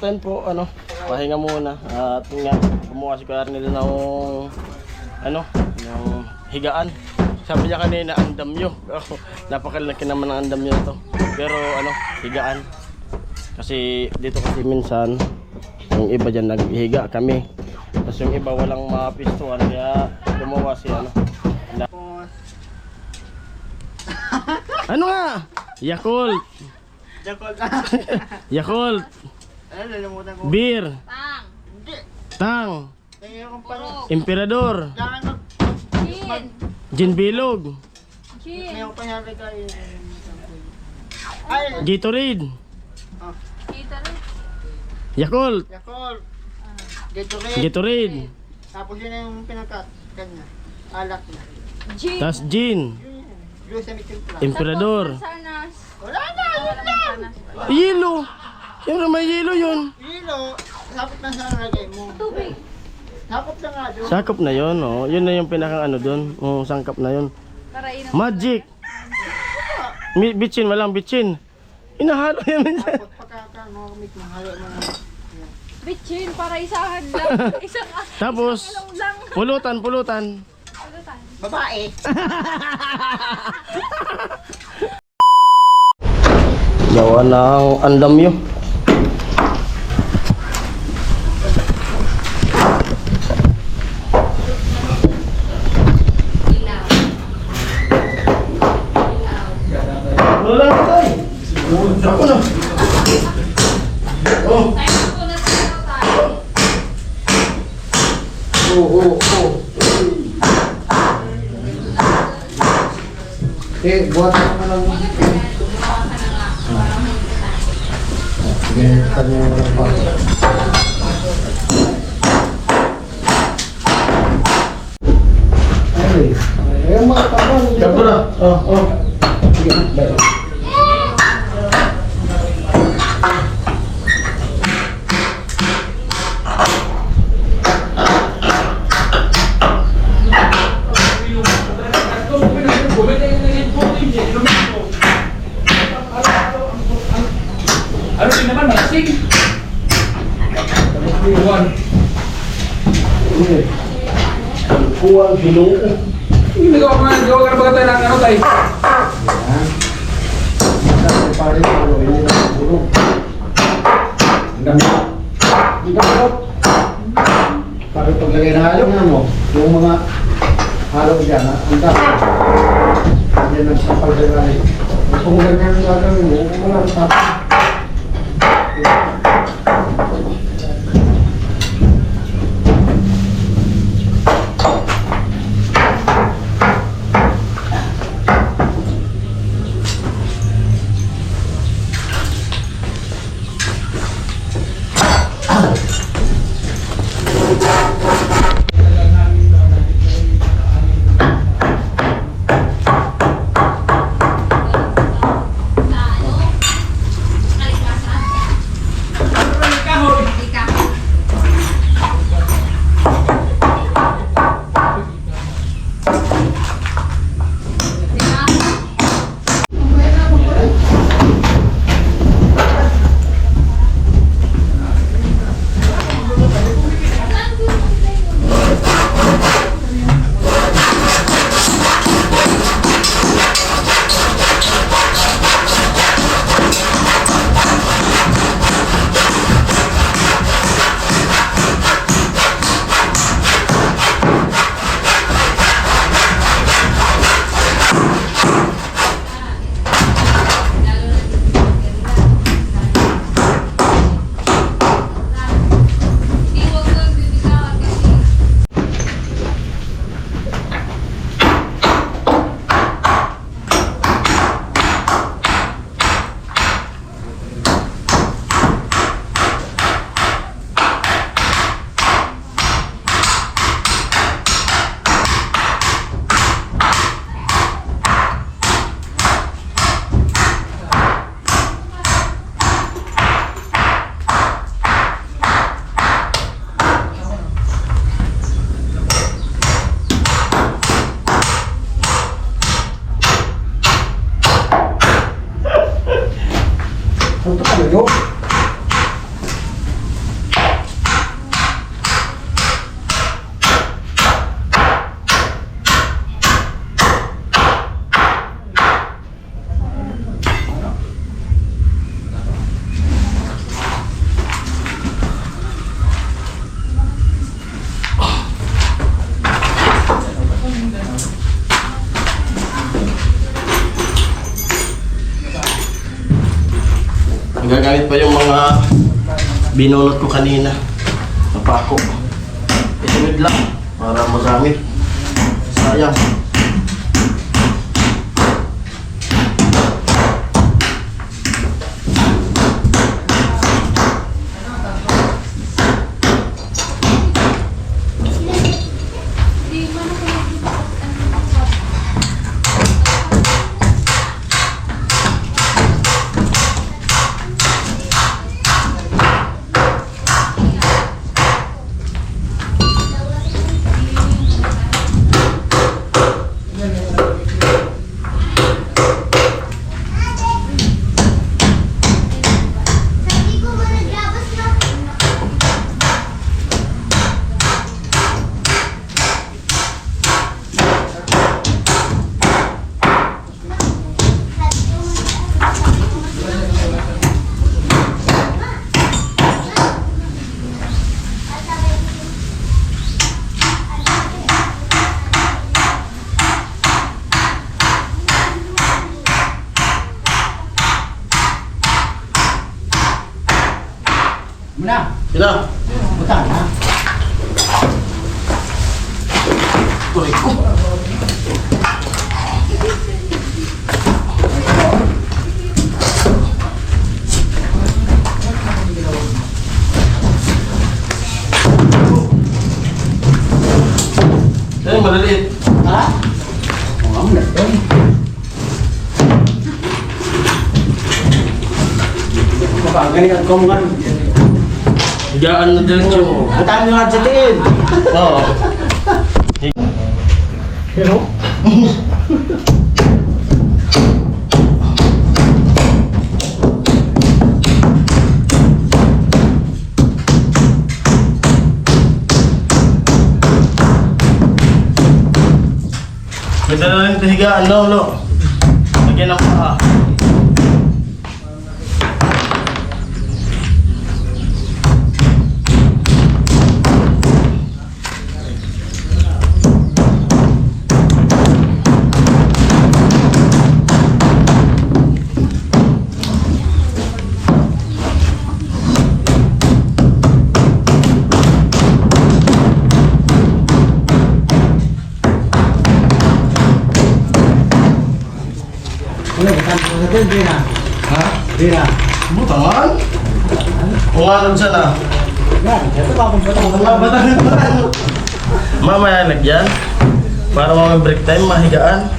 natin po, pahinga muna. At nga, kumuha si Kuya Arnel ng, ng higaan. Sabi niya kanina, andamyo. Napakalaki naman ang andamyo to. Pero, higaan. Kasi, dito kasi minsan, yung iba dyan naghiga kami. Tapos yung iba walang mapistuan, kaya gumawa si Ano nga? Yakult. Yakult. Beer. Tang. Emperador. Gin bilog. Gatorade. Yakult. Gatorade. Tapos yun yung pinagkat kanya. Alak na. Tas gin. Emperador. Wala na, yun lang. Yelo. Siyempre may yelo yun. Hilo, sapot na sa lagay mo. Tubig. Sapot na nga doon. Sakop na yun, oh. Yun na yung pinakang doon. Sangkap na yun. Magic. Bitchin, walang bitchin. Inahalo yan minsan. Sapot pagkakanomik mo, halo mo na. Bitchin, para isahan lang. Tapos, lang. pulutan. Babae. Gawa ng andamyo. Wala na tayo. Ako na. Buhat mo lang. Sige, kanya pa. Ay, mga tabang. Gato na. Sige, bayo. Ano din naman, malasing. Kuwang binuo. Hindi gawa ka na ba tayo ng ano tayo? Pare ko, hindi na bulong. Ang dami. Pare paglagay na halo nga mo, yung mga halo dyan, ang dami. Yan ang sampal sa gani. Kung ganyan ang gagawin mo, wala ang tapos. ginamit pa yung mga binunot ko kanina. Napako. Isunod lang para magamit. Sayang. Muna, Sila. butang ha. Tuloy ko. Maliliit. Ha? Oo, muna ito. Ganyan ko mga. Higaan na diretso mo. Butang nyo nga sa tiin. Oo. Pero? Ganda na rin ito higaan, no? Lagyan ng paa. Wala, butang ko sa tiin, di na. Ha? Di na. Butangan? O nga nun siya na. Yan, ito ba kung butang ko Batangan. Mamaya lagyan. Para mamaya break time, mahigaan.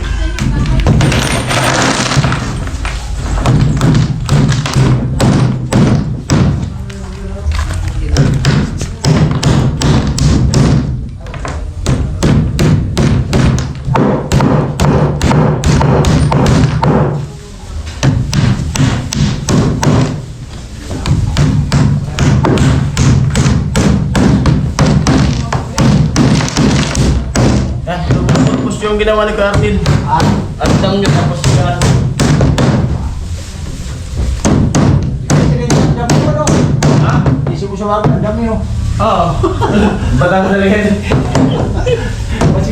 Tapos yung ginawa ni Carmel. Ang dam nyo tapos yung Ha? Isi mo sa wag, ang dami no. Oo. Batang na lang yan. Kasi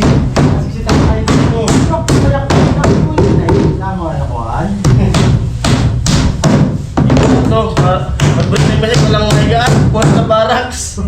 si tatay ko. Stop, kaya ko yun ay tama na kuhan. Ito, mag-break time kasi walang mahigaan. Buwan sa barracks.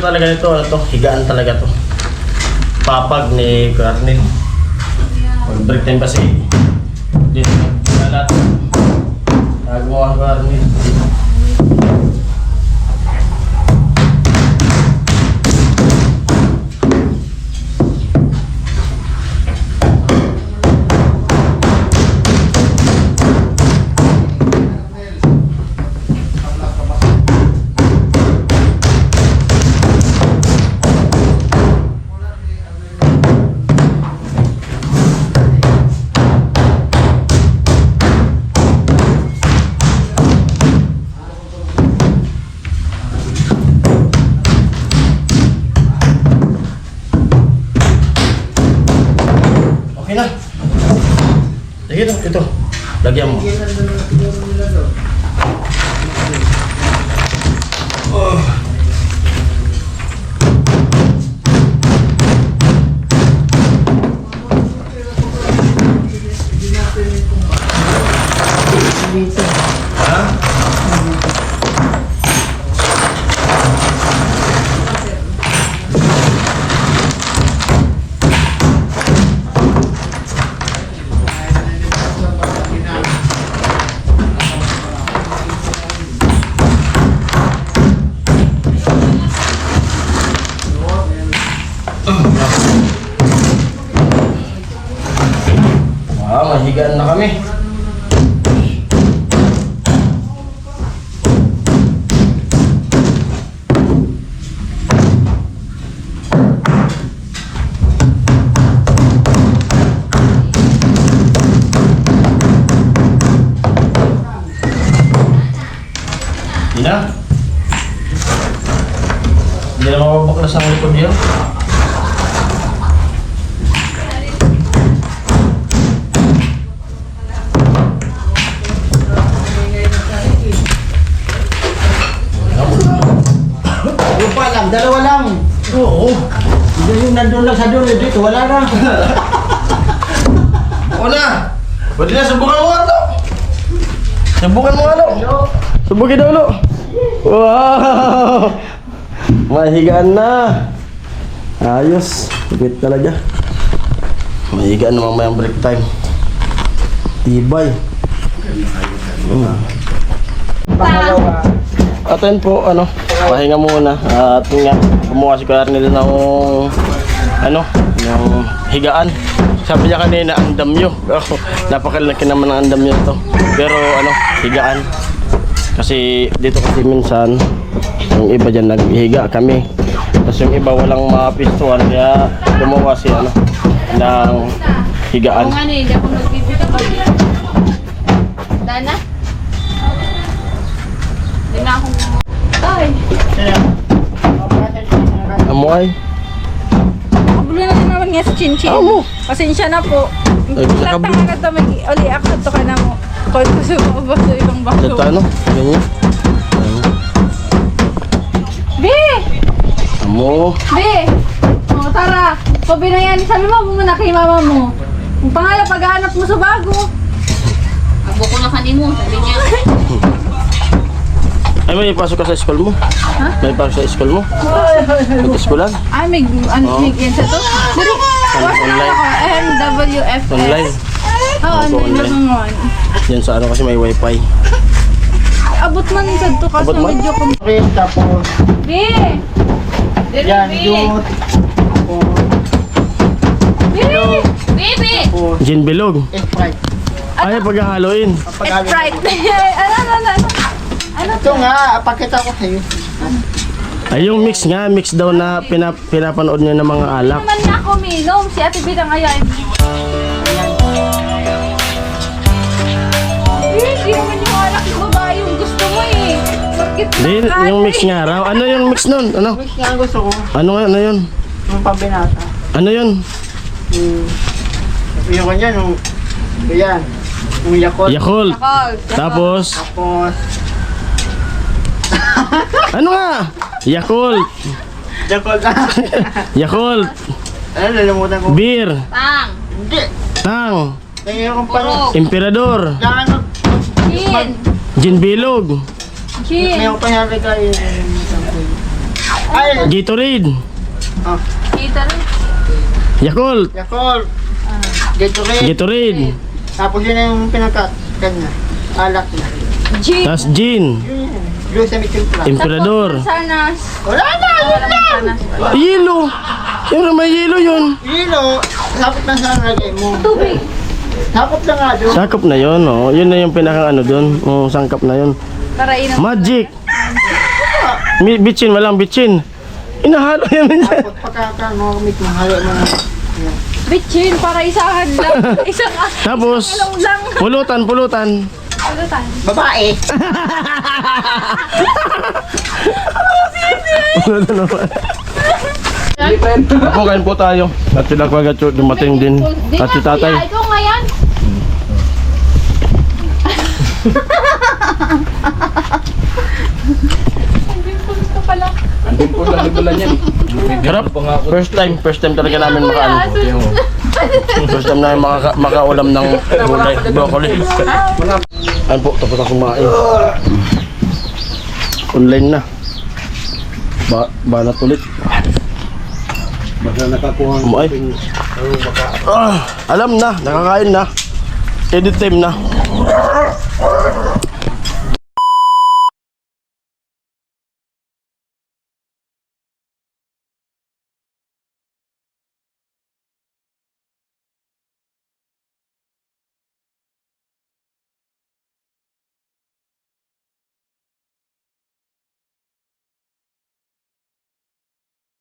talaga nito, ano to, higaan talaga to. Papag ni Carnel. Pag break time kasi, dito lahat. Nagawa ang Carnel. Okay na. Sige na, ito. Lagyan mo. Oh. Ha? Mahigaan na kami. Hindi na. Hindi na mababaklas ang likod yun. Dalawa lang. Oo. Yung nandun lang sa doon, dito, wala na. Wala. Pwede na, subukan mo nga ito. Subukan mo nga ito. Subukin daw ulo. Wow! Mahigaan na. Ayos. Higit talaga. Mahigaan na mamayang break time. Tibay. Pangalawa. Atin po, ano, pahinga muna. At nga, kumuha si Carnel ng, ng higaan. Sabi niya kanina, ang damyo. Napakalaki naman ang andamyo to. Pero, higaan. Kasi dito kasi minsan, yung iba dyan naghiga kami. Tapos yung iba walang mapistuhan, kaya gumawa si, ng higaan. Kung hindi ako nagbibigay ko. Dana? Hindi na akong... Ay! Amoy. Kabuli na din naman nga sa Chinchin. Amo. Pasensya na po. Ay, Lahat kabuli. ng agad uli akit to ka na mo. Kung gusto mo ba sa ibang baso. Dito ganyan. Be! Amo. Be! O, tara. Sabi na yan. Sabi mo muna kay mama mo. Kung pangalan paghahanap mo sa bago. Abo ko na kanimo, sabi niya. Ay, may pasok ka sa school mo? Ha? May pasok sa school mo? Mag-schoolan? Ay, may Oo. yan sa to. Dali. Was na Online. ako. MWFS. Online. Oo, Opo, online online. naman. Yan sa kasi may wifi. Abot man sa to kasi Abot man? medyo kum... Okay, tapos, Be! Dali, yan, Be! yung, Be! Baby! tapos, Gin bilog. Sprite. Ay, pag-Halloween. It's Sprite. Ano Ito nga, pakita ko sa'yo. Ay, yung mix nga. Mix daw na pinapanood niya ng mga alak. naman na ako minom. Si Ate Bidang ayain. Hindi naman yung alak ng babae yung gusto mo eh. Bakit Hindi, yung mix nga raw. Ano yung mix nun? Ano? Mix nga ang gusto ko, Ano nga? Ano yun? yung pambinata. Ano yun? Yung kanya, yan, yung Yakult. Yakult. Call. Tapos, Tapos, ano nga? Yakult. Yakult na. Yakult. Ano, nalimutan ko. Beer. Pang! Hindi. Tang. Nangyayari kong pala. Purok! Emperador. Na ano, Chin. Gin bilog. may Chin. ako pangyari kayo. Ay, Gatorade. Kita rin. Yakult. Yakult. Gatorade. Gatorade. Tapos yun na yung kanya. Alak na. Gin. Tas gin. Blue sa mitimpla. Emperador. Sanas. Wala na, yun lang. Yelo. Siyempre may yelo yun. Hilo, sapot na sa lagay mo. Tubig. Sapot na nga doon. Sakop na yun, oh. Yun na yung pinaka ano dun. Sangkap na yun. Tara, inom. Magic. Bitchin, walang bitchin. Inahalo yan minsan. Sapot pagkaka mo, may kumahalo mo na. Bitchin, para isahan lang. Isang Tapos, along lang. pulutan. Ano tayo? Babae. Ako, kain po tayo. At sila Kwagacho, dumating din. At si tatay. Ikaw nga yan. Andun po lang nagdala niyan. Sarap. First time talaga namin makaano. First time namin makaulam ng gulay, broccoli. Ayun po, tapos ako kumain. Online na. Banat ulit. Basta nakakuha Kumain. Alam na, nakakain na. Edit time na.